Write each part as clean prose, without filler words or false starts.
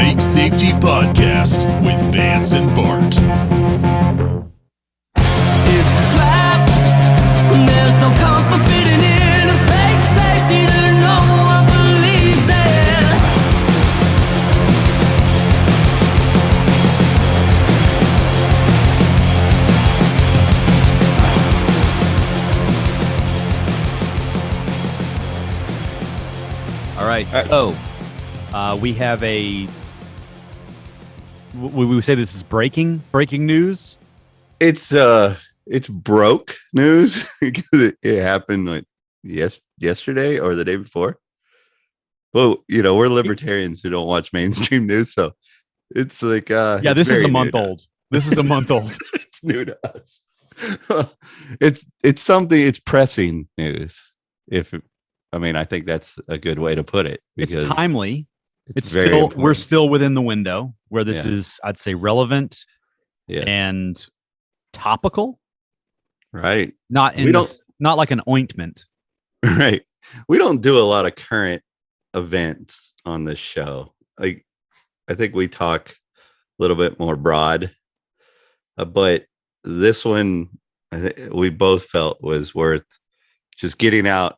Big Safety Podcast with Vance and Bart. It's a trap. There's no comfort fitting in a fake safety that no one believes in. All right, so we have we say this is breaking news. It's broke news because it happened like yesterday or the day before. Well, we're libertarians who don't watch mainstream news, so it's like this is a month old. This is a month old. It's new to us. It's something. It's pressing news. I think that's a good way to put it. It's timely. It's very still important. We're still within the window where this is, I'd say, relevant and topical. Right. Not like an ointment. Right. We don't do a lot of current events on this show. I think we talk a little bit more broad, but this one we both felt was worth just getting out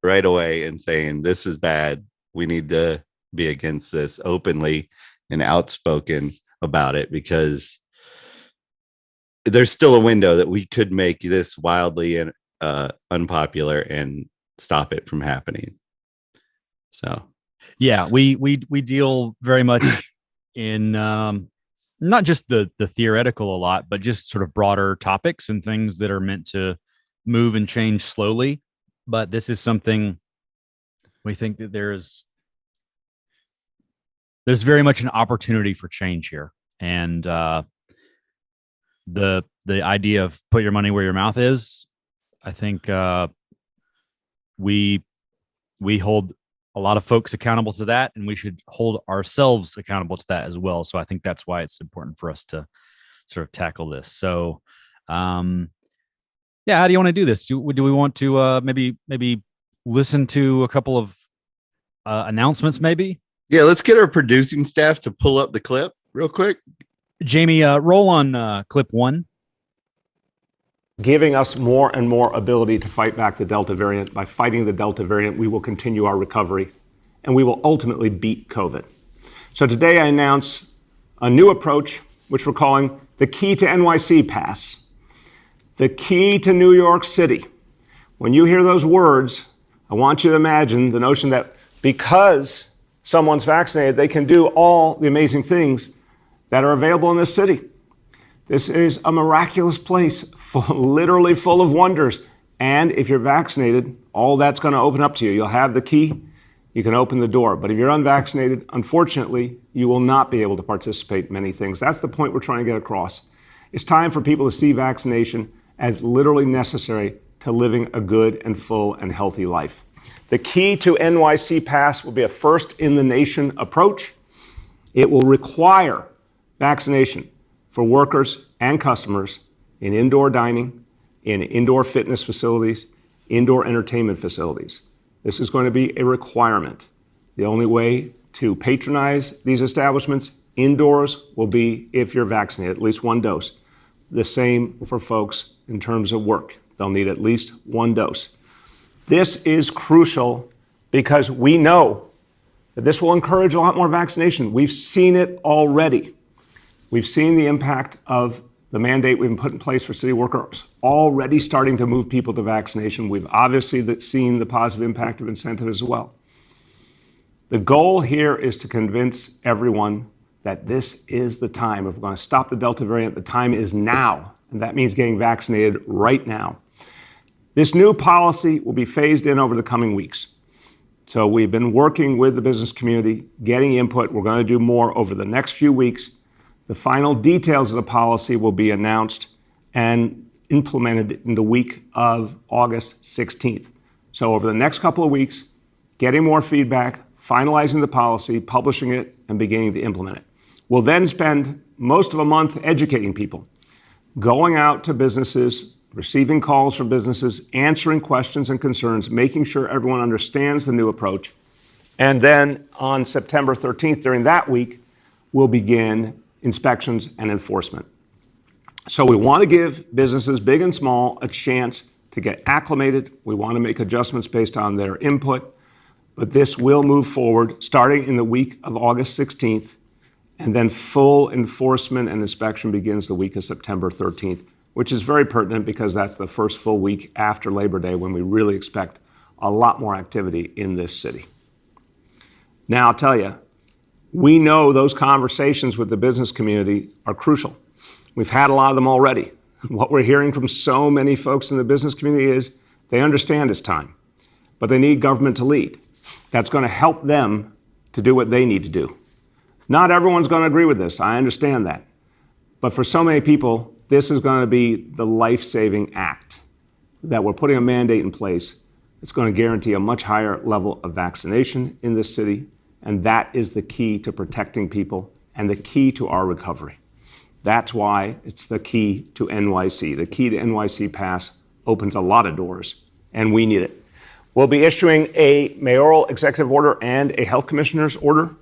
right away and saying this is bad. We need to be against this openly and outspoken about it, because there's still a window that we could make this wildly and unpopular and stop it from happening. So we deal very much in not just the theoretical a lot, but just sort of broader topics and things that are meant to move and change slowly. But this is something we think that there's very much an opportunity for change here. And the idea of put your money where your mouth is, I think we hold a lot of folks accountable to that, and we should hold ourselves accountable to that as well. So I think that's why it's important for us to sort of tackle this. So how do you want to do this? Do we want to maybe listen to a couple of announcements maybe? Yeah, let's get our producing staff to pull up the clip real quick. Jamie, roll on clip 1. Giving us more and more ability to fight back the Delta variant. By fighting the Delta variant, we will continue our recovery, and we will ultimately beat COVID. So today I announce a new approach, which we're calling the Key to NYC Pass. The key to New York City. When you hear those words, I want you to imagine the notion that because someone's vaccinated, they can do all the amazing things that are available in this city. This is a miraculous place, literally full of wonders. And if you're vaccinated, all that's going to open up to you. You'll have the key, you can open the door. But if you're unvaccinated, unfortunately, you will not be able to participate in many things. That's the point we're trying to get across. It's time for people to see vaccination as literally necessary to living a good and full and healthy life. The Key to NYC Pass will be a first-in-the-nation approach. It will require vaccination for workers and customers in indoor dining, in indoor fitness facilities, indoor entertainment facilities. This is going to be a requirement. The only way to patronize these establishments indoors will be if you're vaccinated, at least one dose. The same for folks in terms of work. They'll need at least one dose. This is crucial because we know that this will encourage a lot more vaccination. We've seen it already. We've seen the impact of the mandate we've put in place for city workers already starting to move people to vaccination. We've obviously seen the positive impact of incentive as well. The goal here is to convince everyone that this is the time. If we're going to stop the Delta variant, the time is now. And that means getting vaccinated right now. This new policy will be phased in over the coming weeks. So we've been working with the business community, getting input. We're going to do more over the next few weeks. The final details of the policy will be announced and implemented in the week of August 16th. So over the next couple of weeks, getting more feedback, finalizing the policy, publishing it, and beginning to implement it. We'll then spend most of a month educating people, going out to businesses, receiving calls from businesses, answering questions and concerns, making sure everyone understands the new approach. And then on September 13th, during that week, will begin inspections and enforcement. So we want to give businesses, big and small, a chance to get acclimated. We want to make adjustments based on their input, but this will move forward starting in the week of August 16th, and then full enforcement and inspection begins the week of September 13th, which is very pertinent because that's the first full week after Labor Day when we really expect a lot more activity in this city. Now, I'll tell you, we know those conversations with the business community are crucial. We've had a lot of them already. What we're hearing from so many folks in the business community is they understand it's time, but they need government to lead. That's going to help them to do what they need to do. Not everyone's going to agree with this. I understand that. But for so many people, this is going to be the life-saving act that we're putting a mandate in place. It's going to guarantee a much higher level of vaccination in this city. And that is the key to protecting people and the key to our recovery. That's why it's the key to NYC. The key to NYC Pass opens a lot of doors, and we need it. We'll be issuing a mayoral executive order and a health commissioner's order.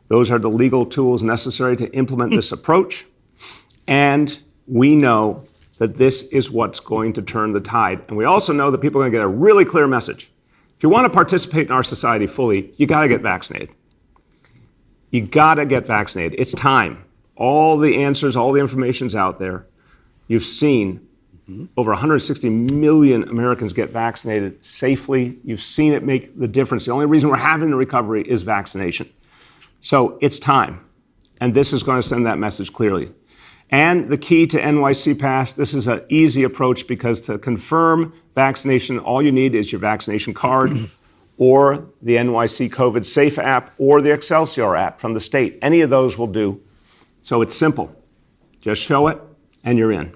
Those are the legal tools necessary to implement this approach. And we know that this is what's going to turn the tide. And we also know that people are going to get a really clear message. If you want to participate in our society fully, you got to get vaccinated. You got to get vaccinated. It's time. All the answers, all the information's out there. You've seen over 160 million Americans get vaccinated safely. You've seen it make the difference. The only reason we're having the recovery is vaccination. So it's time. And this is going to send that message clearly. And the key to NYC Pass, this is an easy approach because to confirm vaccination, all you need is your vaccination card or the NYC COVID Safe app or the Excelsior app from the state. Any of those will do. So it's simple. Just show it and you're in.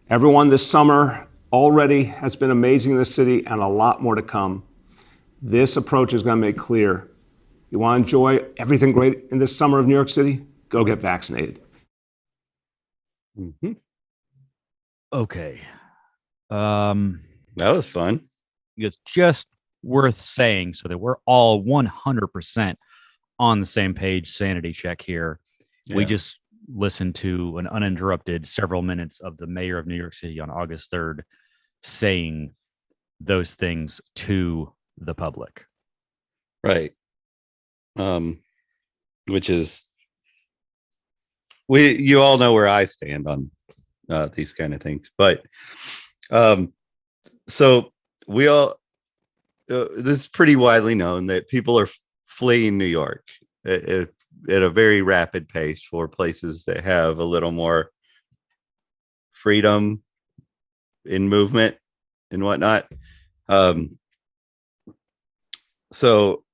Everyone this summer already has been amazing in this city and a lot more to come. This approach is going to make clear. You want to enjoy everything great in this summer of New York City? Go get vaccinated. Mm-hmm. Okay. That was fun. It's just worth saying so that we're all 100% on the same page. Sanity check here. Yeah. We just listened to an uninterrupted several minutes of the mayor of New York City on August 3rd saying those things to the public. Right. Which is, you all know where I stand on these kind of things, but so we all, this is pretty widely known that people are fleeing New York at a very rapid pace for places that have a little more freedom in movement and whatnot. So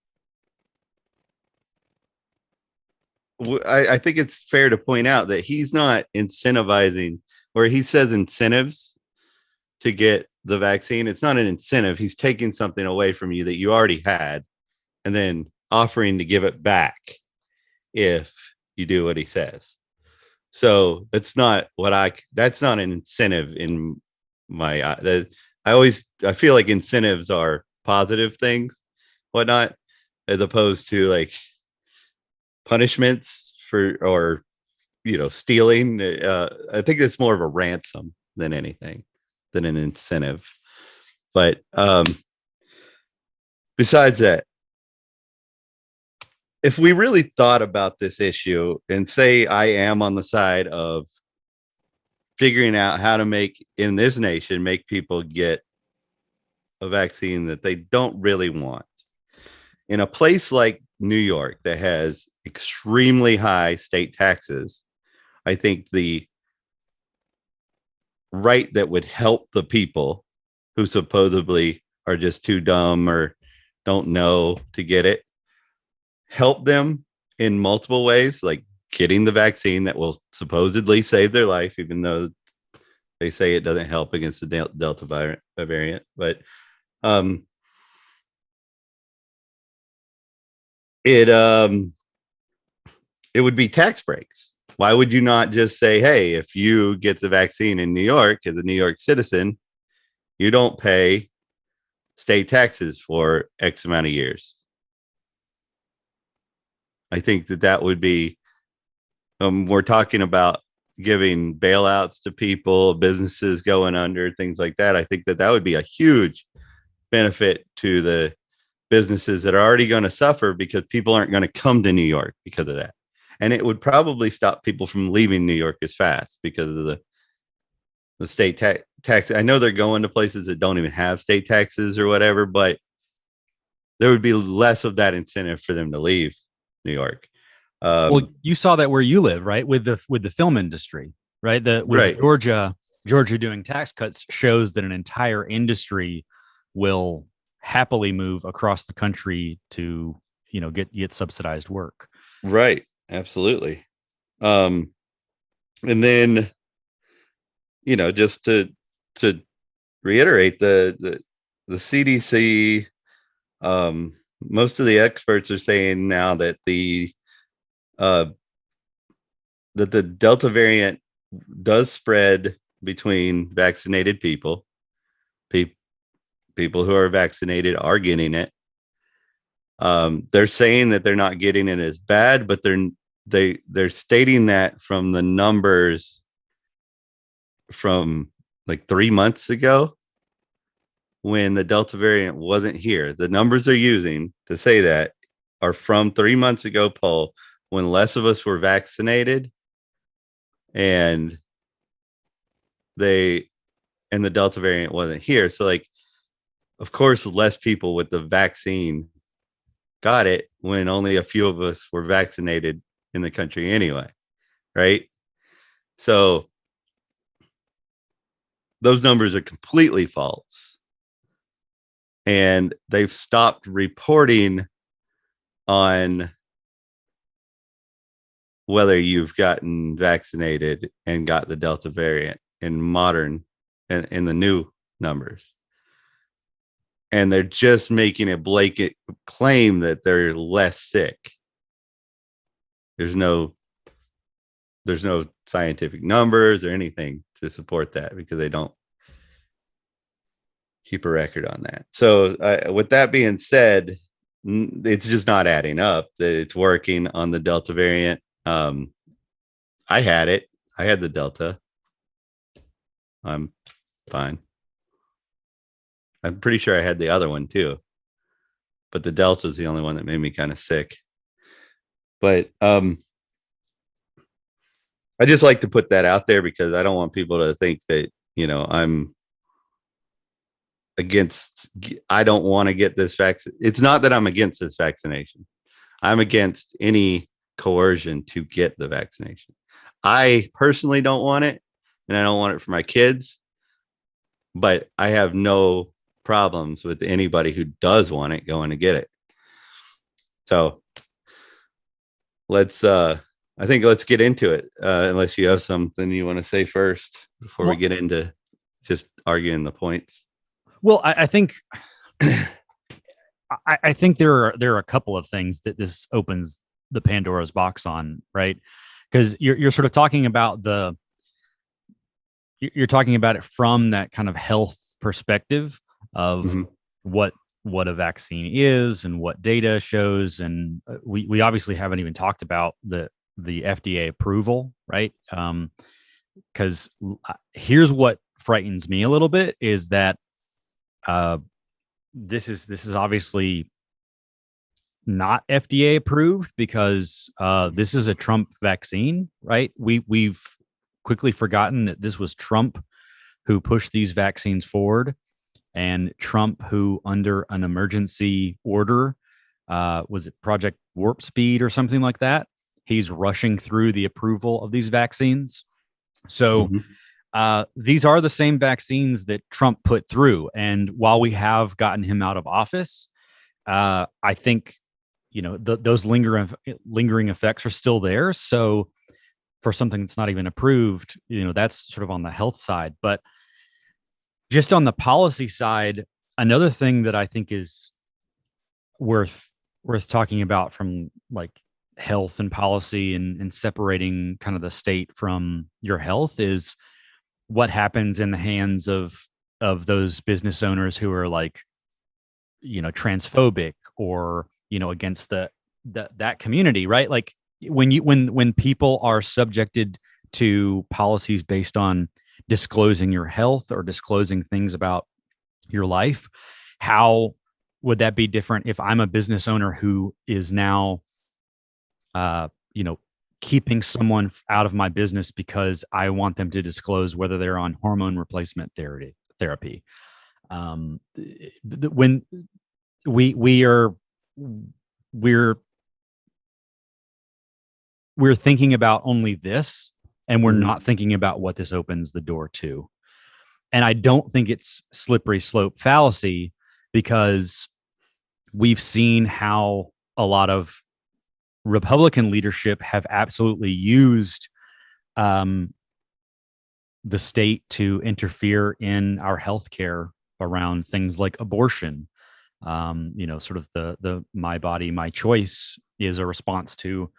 I think it's fair to point out that he's not incentivizing, where he says incentives to get the vaccine. It's not an incentive. He's taking something away from you that you already had and then offering to give it back if you do what he says. So that's not an incentive in my, I feel like incentives are positive things, whatnot, as opposed to like punishments or stealing. I think it's more of a ransom than anything, than an incentive. But besides that, if we really thought about this issue and say I am on the side of figuring out how to make people get a vaccine that they don't really want, in a place like New York that has extremely high state taxes, I think the right that would help the people who supposedly are just too dumb or don't know to get it, help them in multiple ways, like getting the vaccine that will supposedly save their life, even though they say it doesn't help against the Delta variant. But it would be tax breaks. Why would you not just say, hey, if you get the vaccine in New York as a New York citizen, you don't pay state taxes for X amount of years? I think that would be, we're talking about giving bailouts to people, businesses going under, things like that. I think that would be a huge benefit to the businesses that are already going to suffer because people aren't going to come to New York because of that. And it would probably stop people from leaving New York as fast because of the state tax. I know they're going to places that don't even have state taxes or whatever, but there would be less of that incentive for them to leave New York. Well, you saw that where you live, right? With the film industry, right? With Georgia doing tax cuts shows that an entire industry will happily move across the country to, get subsidized work. Right. Absolutely. And then, just to reiterate, the CDC, most of the experts are saying now that the Delta variant does spread between vaccinated people. People who are vaccinated are getting it. They're saying that they're not getting it as bad, but they're stating that from the numbers from like 3 months ago when the Delta variant wasn't here. The numbers they're using to say that are from 3 months ago poll when less of us were vaccinated and the Delta variant wasn't here. So like, of course, less people with the vaccine got it when only a few of us were vaccinated in the country anyway. Right. So those numbers are completely false. And they've stopped reporting on whether you've gotten vaccinated and got the Delta variant in the new numbers. And they're just making a blanket claim that they're less sick. There's no scientific numbers or anything to support that because they don't keep a record on that. So with that being said, it's just not adding up that it's working on the Delta variant. I had it. I had the Delta. I'm fine. I'm pretty sure I had the other one too, but the Delta is the only one that made me kind of sick. But I just like to put that out there because I don't want people to think that, I'm against, I don't want to get this vaccine. It's not that I'm against this vaccination. I'm against any coercion to get the vaccination. I personally don't want it, and I don't want it for my kids, but I have no problems with anybody who does want it going to get it. So let's get into it, unless you have something you want to say first before we get into just arguing the points. Well, I think I think there are a couple of things that this opens the Pandora's box on, right? Because you're sort of talking about you're talking about it from that kind of health perspective of what a vaccine is and what data shows, and we obviously haven't even talked about the FDA approval, right? Because here's what frightens me a little bit is that this is obviously not FDA approved because this is a Trump vaccine, right? We've quickly forgotten that this was Trump who pushed these vaccines forward, and Trump who, under an emergency order, was it Project Warp Speed or something like that? He's rushing through the approval of these vaccines. So these are the same vaccines that Trump put through. And while we have gotten him out of office, I think, those lingering effects are still there. So for something that's not even approved, that's sort of on the health side. But just on the policy side, another thing that I think is worth talking about from like health and policy and separating kind of the state from your health is what happens in the hands of those business owners who are like, transphobic or, against the that community, right? Like when people are subjected to policies based on disclosing your health or disclosing things about your life, how would that be different if I'm a business owner who is now, you know, keeping someone out of my business because I want them to disclose whether they're on hormone replacement therapy. When we're thinking about only this, and we're not thinking about what this opens the door to. And I don't think it's slippery slope fallacy, because we've seen how a lot of Republican leadership have absolutely used the state to interfere in our healthcare around things like abortion. Sort of the my body, my choice is a response to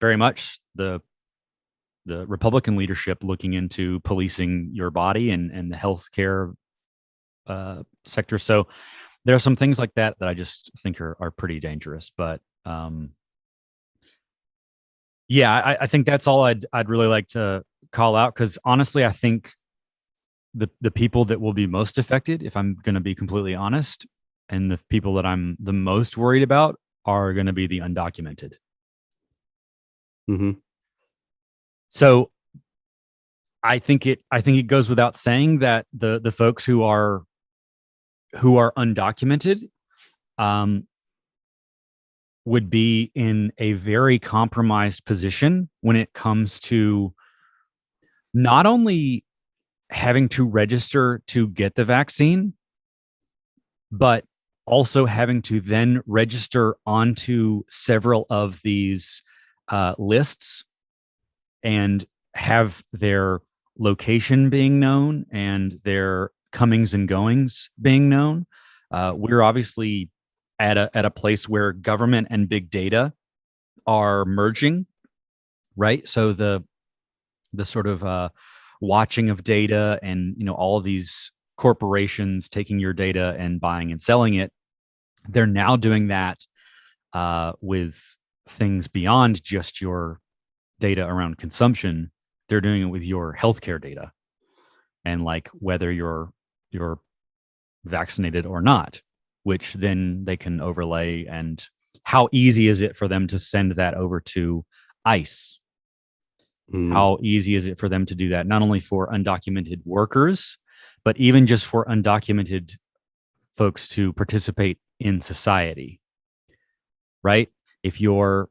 very much the Republican leadership looking into policing your body and the healthcare sector. So there are some things like that I just think are pretty dangerous. But I think that's all I'd really like to call out, because honestly, I think the people that will be most affected, if I'm going to be completely honest, and the people that I'm the most worried about, are going to be the undocumented. Mm-hmm. So I think it goes without saying that the folks who are undocumented would be in a very compromised position when it comes to not only having to register to get the vaccine, but also having to then register onto several of these lists and have their location being known and their comings and goings being known. We're obviously at a place where government and big data are merging, right? So the sort of watching of data and all of these corporations taking your data and buying and selling it, they're now doing that with things beyond just your data around consumption. They're doing it with your healthcare data and like whether you're vaccinated or not, which then they can overlay. And how easy is it for them to send that over to ICE? How easy is it for them to do that, not only for undocumented workers, but even just for undocumented folks to participate in society, right? If you're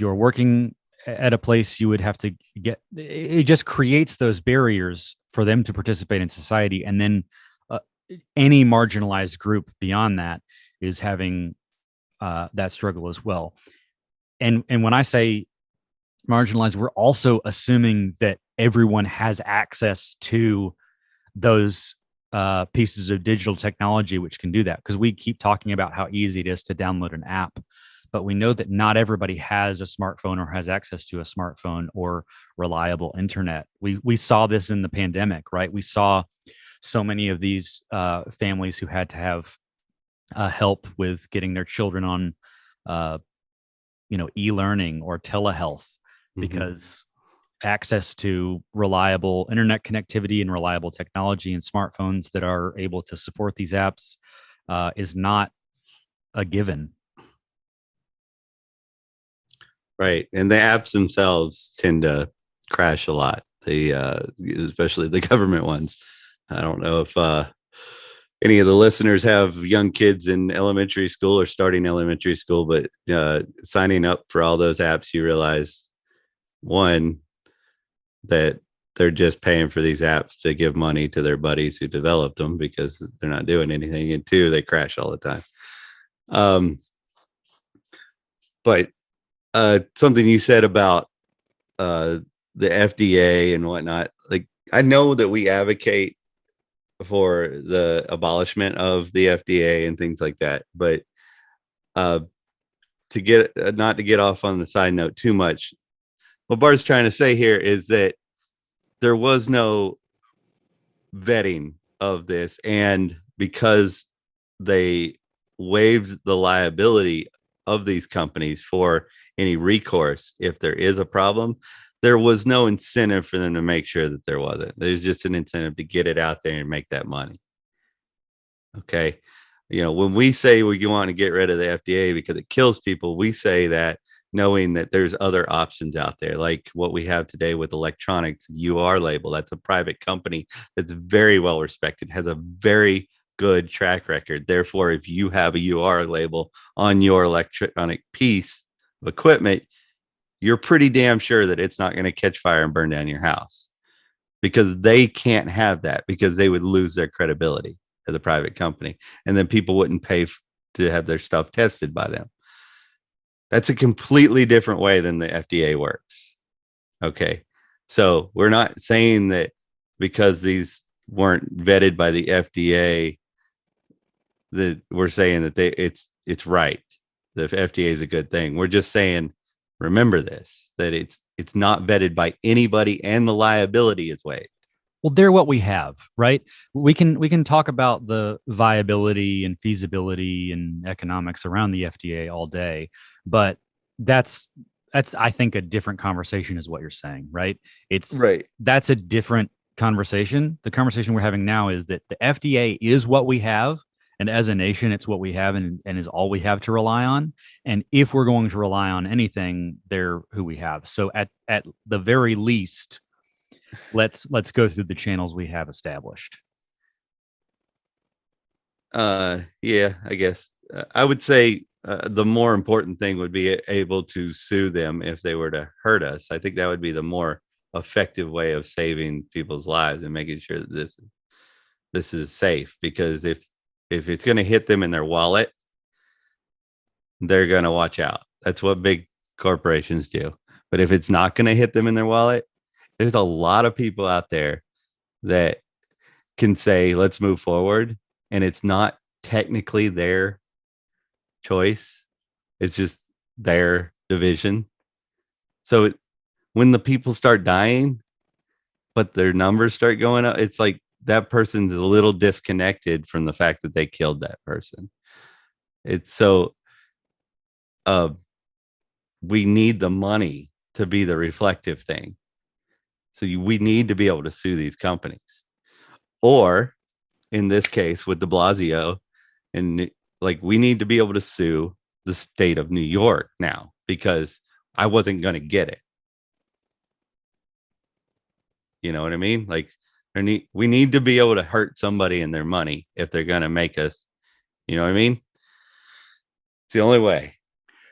working at a place, you would have to get, it just creates those barriers for them to participate in society. And then any marginalized group beyond that is having that struggle as well. And when I say marginalized, we're also assuming that everyone has access to those pieces of digital technology which can do that, because we keep talking about how easy it is to download an app, but we know that not everybody has a smartphone or has access to a smartphone or reliable internet. We saw this in the pandemic, right? We saw so many of these families who had to have help with getting their children on e-learning or telehealth, because access to reliable internet connectivity and reliable technology and smartphones that are able to support these apps is not a given. Right. And the apps themselves tend to crash a lot. They especially the government ones. I don't know if any of the listeners have young kids in elementary school or starting elementary school, but signing up for all those apps, you realize, one, that they're just paying for these apps to give money to their buddies who developed them because they're not doing anything. And two, they crash all the time. But something you said about the FDA and whatnot, like, I know that we advocate for the abolishment of the FDA and things like that, but to get not to get off on the side note too much, what Bart's trying to say here is that there was no vetting of this, and because they waived the liability of these companies for any recourse if there is a problem. There was no incentive for them to make sure that there wasn't. There's just an incentive to get it out there and make that money. Okay. When we say we want to get rid of the FDA because it kills people, we say that knowing that there's other options out there, like what we have today with electronics UR label. That's a private company that's very well respected, has a very good track record. Therefore, if you have a UR label on your electronic piece of equipment, you're pretty damn sure that it's not going to catch fire and burn down your house, because they can't have that, because they would lose their credibility as a private company, and then people wouldn't pay to have their stuff tested by them. That's a completely different way than the FDA works. Okay. So we're not saying that because these weren't vetted by the FDA, that we're saying that it's right. The FDA is a good thing. We're just saying, remember this, that it's not vetted by anybody and the liability is waived. Well, they're what we have, right? We can talk about the viability and feasibility and economics around the FDA all day, but that's I think a different conversation is what you're saying, right? It's right. That's a different conversation. The conversation we're having now is that the FDA is what we have, and as a nation, it's what we have and is all we have to rely on. And if we're going to rely on anything, they're who we have. So at the very least, let's go through the channels we have established. Yeah, I guess I would say the more important thing would be able to sue them if they were to hurt us. I think that would be the more effective way of saving people's lives and making sure that this is safe, because if it's going to hit them in their wallet, they're going to watch out. That's what big corporations do. But if it's not going to hit them in their wallet, there's a lot of people out there that can say, let's move forward. And it's not technically their choice. It's just their division. So when the people start dying, but their numbers start going up, it's like that person's a little disconnected from the fact that they killed that person. It's so we need the money to be the reflective thing. So we need to be able to sue these companies, or in this case with de Blasio, and like we need to be able to sue the state of New York now, because I wasn't going to get it. You know what I mean? Like we need to be able to hurt somebody in their money if they're going to make us, you know what I mean? It's the only way.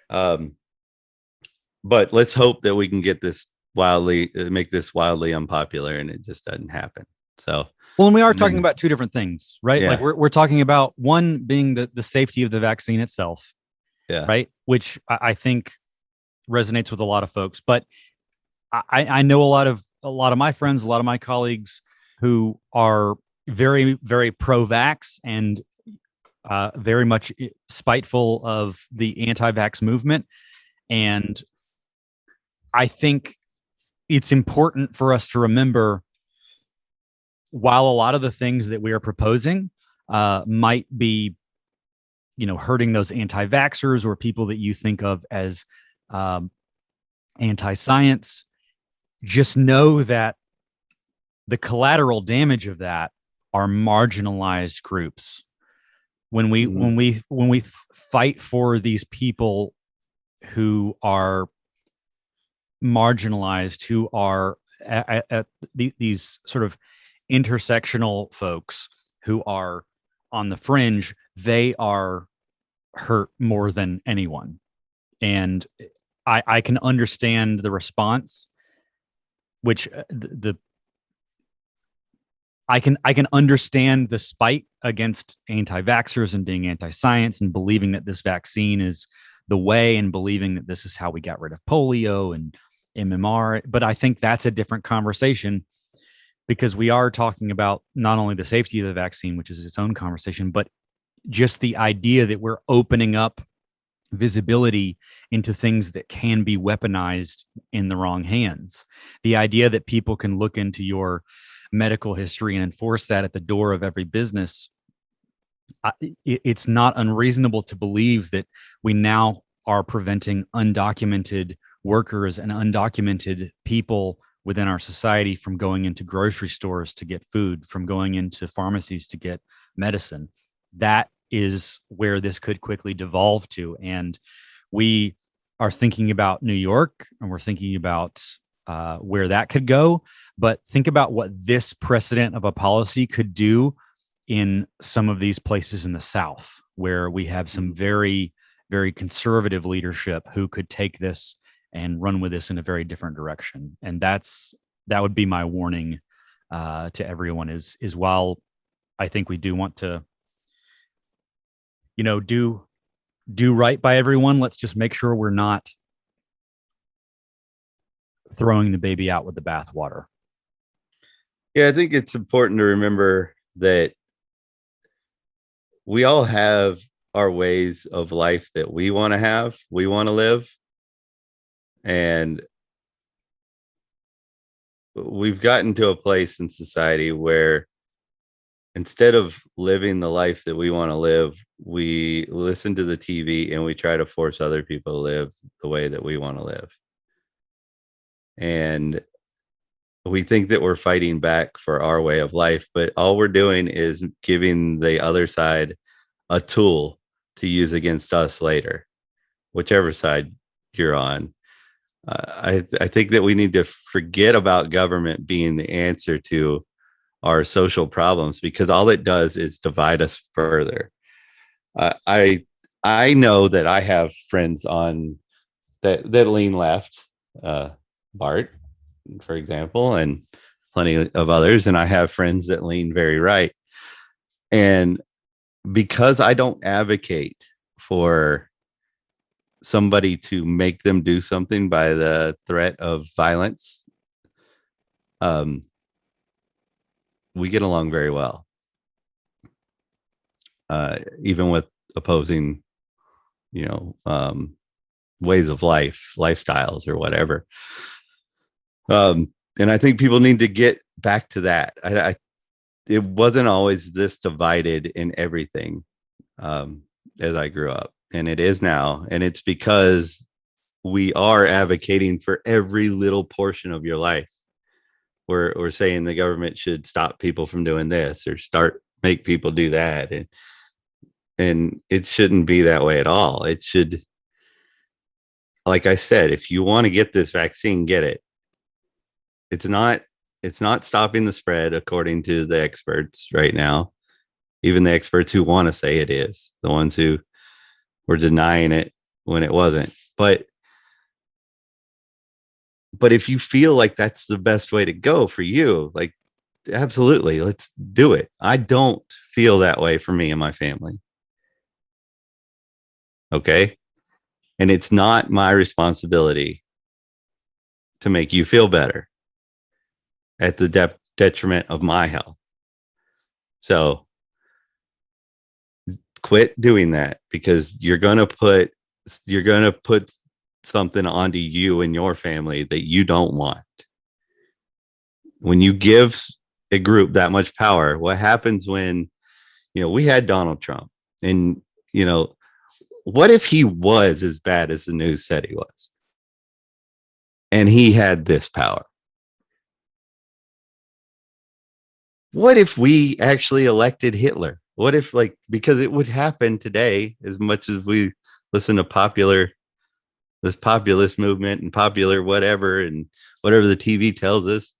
But let's hope that we can get this make this wildly unpopular, and it just doesn't happen. So, well, and we are talking about two different things, right? Yeah. Like we're talking about one being the safety of the vaccine itself, yeah, right? Which I think resonates with a lot of folks. But I know a lot of my friends, a lot of my colleagues who are very, very pro-vax and very much spiteful of the anti-vax movement. And I think it's important for us to remember, while a lot of the things that we are proposing might be, hurting those anti-vaxxers or people that you think of as anti-science, just know that the collateral damage of that are marginalized groups. When we fight for these people who are marginalized, who are at these sort of intersectional folks who are on the fringe, they are hurt more than anyone. And I can understand the response, which I can understand the spite against anti-vaxxers and being anti-science and believing that this vaccine is the way, and believing that this is how we got rid of polio and MMR. But I think that's a different conversation, because we are talking about not only the safety of the vaccine, which is its own conversation, but just the idea that we're opening up visibility into things that can be weaponized in the wrong hands. The idea that people can look into your medical history and enforce that at the door of every business. It's not unreasonable to believe that we now are preventing undocumented workers and undocumented people within our society from going into grocery stores to get food, from going into pharmacies to get medicine. That is where this could quickly devolve to. And we are thinking about New York, and we're thinking about where that could go. But think about what this precedent of a policy could do in some of these places in the South, where we have some very, very conservative leadership who could take this and run with this in a very different direction. And that would be my warning to everyone is while I think we do want to, do right by everyone, let's just make sure we're not throwing the baby out with the bathwater. Yeah, I think it's important to remember that we all have our ways of life that we want to have, we want to live. And we've gotten to a place in society where instead of living the life that we want to live, we listen to the TV and we try to force other people to live the way that we want to live. And we think that we're fighting back for our way of life, but all we're doing is giving the other side a tool to use against us later, whichever side you're on. I think that we need to forget about government being the answer to our social problems, because all it does is divide us further. I know that I have friends on that lean left, Bart, for example, and plenty of others, and I have friends that lean very right. And because I don't advocate for somebody to make them do something by the threat of violence, we get along very well, even with opposing, ways of life, lifestyles, or whatever. And I think people need to get back to that. It wasn't always this divided in everything as I grew up, and it is now. And it's because we are advocating for every little portion of your life. We're saying the government should stop people from doing this or make people do that. And it shouldn't be that way at all. It should, like I said, if you want to get this vaccine, get it. It's not stopping the spread, according to the experts right now. Even the experts who want to say it is, the ones who were denying it when it wasn't. But if you feel like that's the best way to go for you, like, absolutely, let's do it. I don't feel that way for me and my family. Okay. And it's not my responsibility to make you feel better at the detriment of my health. So quit doing that, because you're going to put something onto you and your family that you don't want. When you give a group that much power, what happens when, we had Donald Trump, and, what if he was as bad as the news said he was? And he had this power. What if we actually elected Hitler? What if, because it would happen today, as much as we listen to this populist movement and popular whatever, and whatever the TV tells us,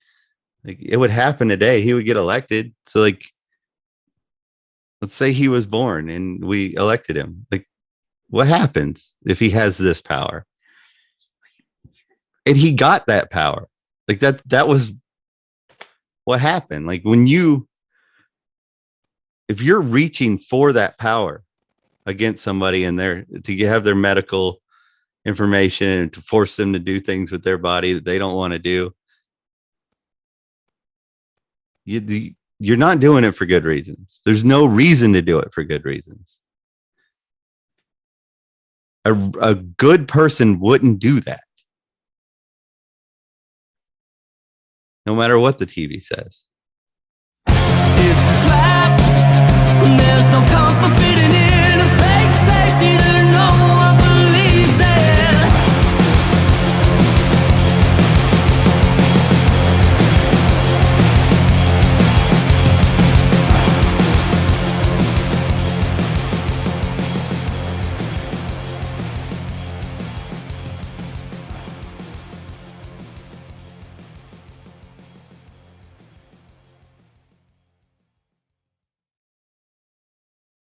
it would happen today. He would get elected. So let's say he was born and we elected him. What happens if he has this power? And he got that power. That was what happened. If you're reaching for that power against somebody to have their medical information and to force them to do things with their body that they don't want to do, you're not doing it for good reasons. There's no reason to do it for good reasons. A good person wouldn't do that, no matter what the TV says. It's a trap, and there's no comfort fitting in.